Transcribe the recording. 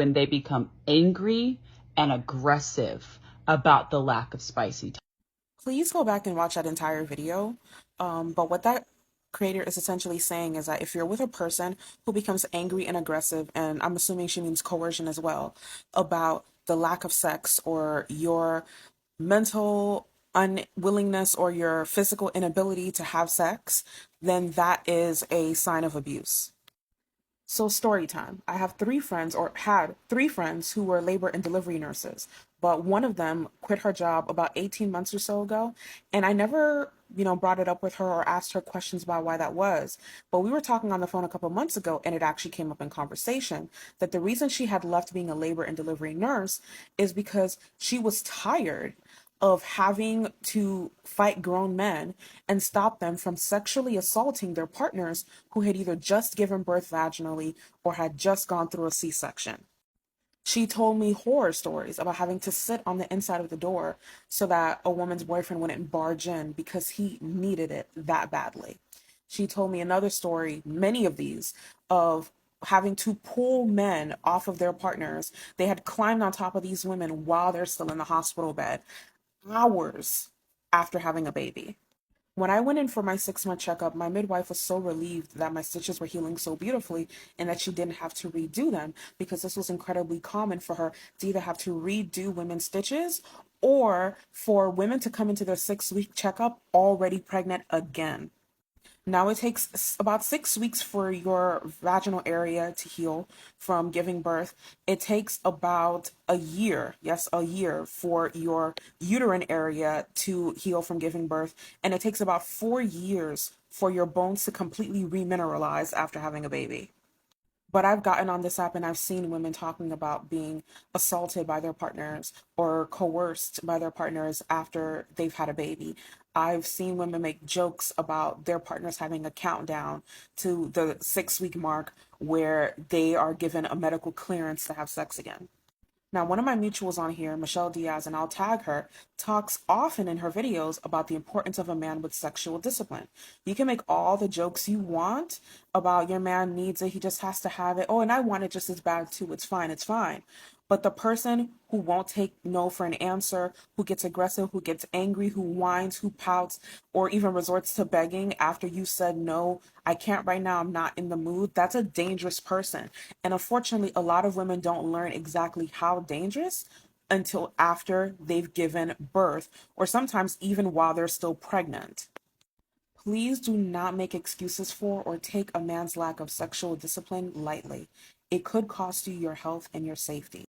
when they become angry and aggressive about the lack of spicy. Please go back and watch that entire video. But what that creator is essentially saying is that if you're with a person who becomes angry and aggressive, and I'm assuming she means coercion as well, about the lack of sex or your mental unwillingness or your physical inability to have sex, then that is a sign of abuse. So story time. I have three friends, or had three friends, who were labor and delivery nurses, but one of them quit her job about 18 months or so ago, and I never, brought it up with her or asked her questions about why that was. But we were talking on the phone a couple months ago, and it actually came up in conversation that the reason she had left being a labor and delivery nurse is because she was tired of having to fight grown men and stop them from sexually assaulting their partners who had either just given birth vaginally or had just gone through a C-section. She told me horror stories about having to sit on the inside of the door so that a woman's boyfriend wouldn't barge in because he needed it that badly. She told me another story, many of these, of having to pull men off of their partners. They had climbed on top of these women while they're still in the hospital bed, hours after having a baby. When I went in for my 6 month checkup, my midwife was so relieved that my stitches were healing so beautifully and that she didn't have to redo them, because this was incredibly common for her to either have to redo women's stitches or for women to come into their 6 week checkup already pregnant again. Now it takes about 6 weeks for your vaginal area to heal from giving birth. It takes about a year, yes, a year, for your uterine area to heal from giving birth. And it takes about 4 years for your bones to completely remineralize after having a baby. But I've gotten on this app and I've seen women talking about being assaulted by their partners or coerced by their partners after they've had a baby. I've seen women make jokes about their partners having a countdown to the 6 week mark where they are given a medical clearance to have sex again. Now, one of my mutuals on here, Michelle Diaz, and I'll tag her, talks often in her videos about the importance of a man with sexual discipline. You can make all the jokes you want about your man needs it, he just has to have it. Oh, and I want it just as bad too. It's fine, it's fine. But the person who won't take no for an answer, who gets aggressive, who gets angry, who whines, who pouts, or even resorts to begging after you said no, I can't right now, I'm not in the mood, that's a dangerous person. And unfortunately, a lot of women don't learn exactly how dangerous until after they've given birth, or sometimes even while they're still pregnant. Please do not make excuses for or take a man's lack of sexual discipline lightly. It could cost you your health and your safety.